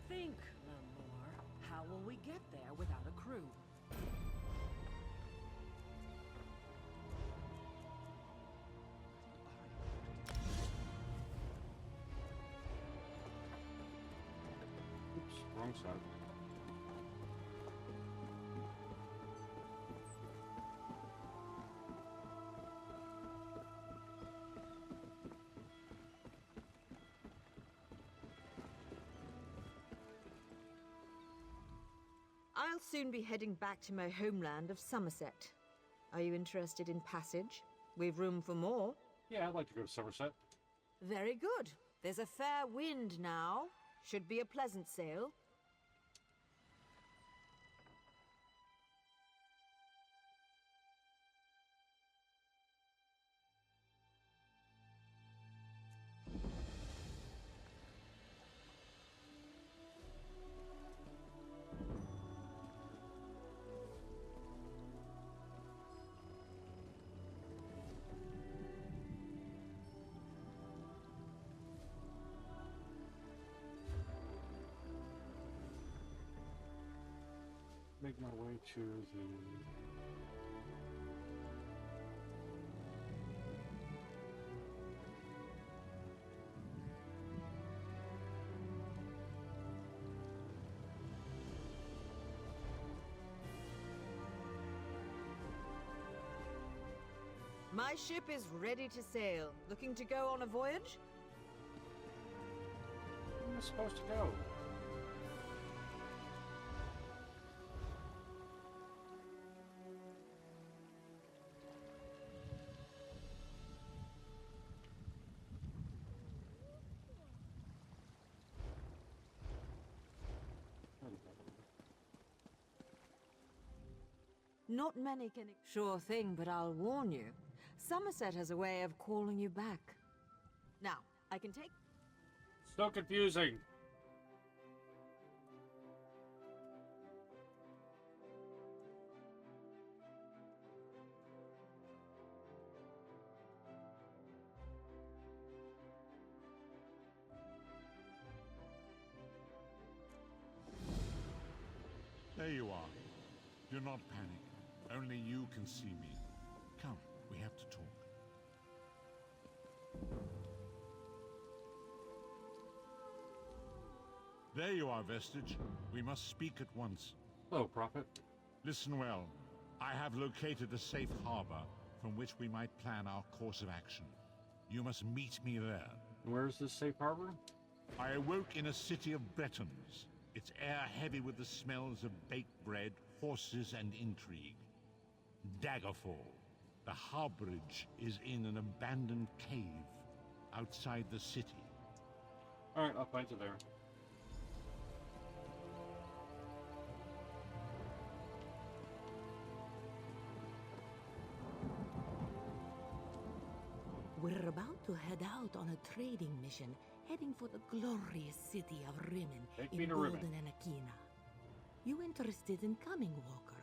Think, Lemore. How will we get there without a crew? Oops, wrong side. I'll soon be heading back to my homeland of Somerset. Are you interested in passage? We've room for more. Yeah, I'd like to go to Somerset. Very good. There's a fair wind now. Should be a pleasant sail. Make my way to the... My ship is ready to sail. Looking to go on a voyage? Where am I supposed to go? Not many can... Sure thing, but I'll warn you. Somerset has a way of calling you back. Now, I can take... So confusing. There you are. Do not panic. Only you can see me. Come, we have to talk. There you are, Vestige. We must speak at once. Hello, Prophet. Listen well. I have located a safe harbor from which we might plan our course of action. You must meet me there. Where is this safe harbor? I awoke in a city of Bretons. Its air heavy with the smells of baked bread, horses, and intrigue. Daggerfall. The harborage is in an abandoned cave outside the city. Alright, I'll find you there. We're about to head out on a trading mission, heading for the glorious city of Rimmon in Golden and Aquina. You interested in coming, Walker?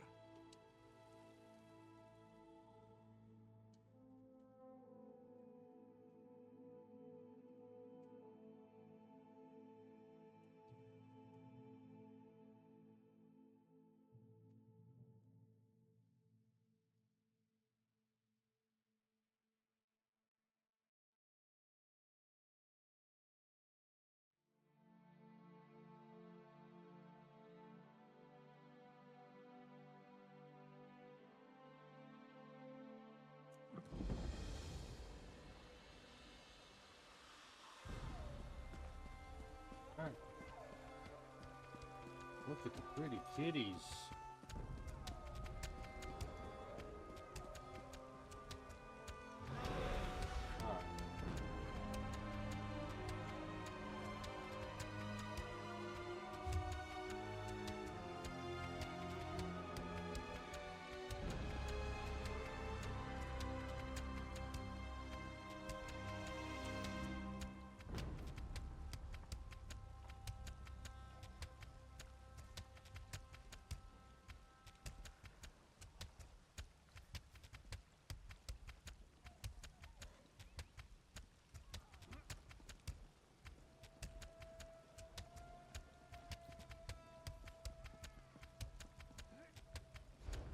Look at the pretty kitties.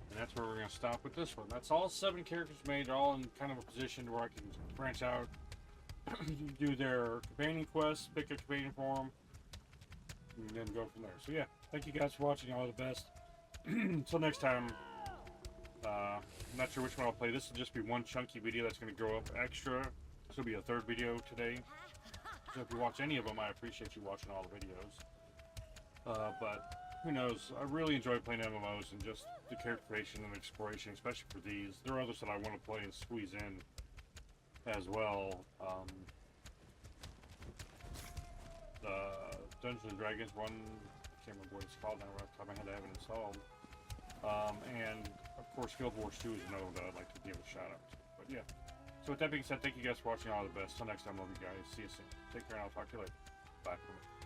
And that's where we're going to stop with this one. That's all 7 characters made. They're all in kind of a position where I can branch out, do their companion quests, pick a companion for them, and then go from there. So yeah, thank you guys for watching. All the best. Until next time, I'm not sure which one I'll play. This will just be one chunky video that's going to go up extra. This will be a 3rd video today. So if you watch any of them, I appreciate you watching all the videos. But who knows? I really enjoy playing MMOs and just the character creation and exploration, especially for these. There are others that I want to play and squeeze in as well. The Dungeons and Dragons one, I can't remember what it's called now, right off the top of my head, I haven't installed. And of course, Guild Wars 2 is another one that I'd like to give a shout out to. But yeah. So with that being said, thank you guys for watching. All the best. Till next time, love you guys. See you soon. Take care, and I'll talk to you later. Bye for me.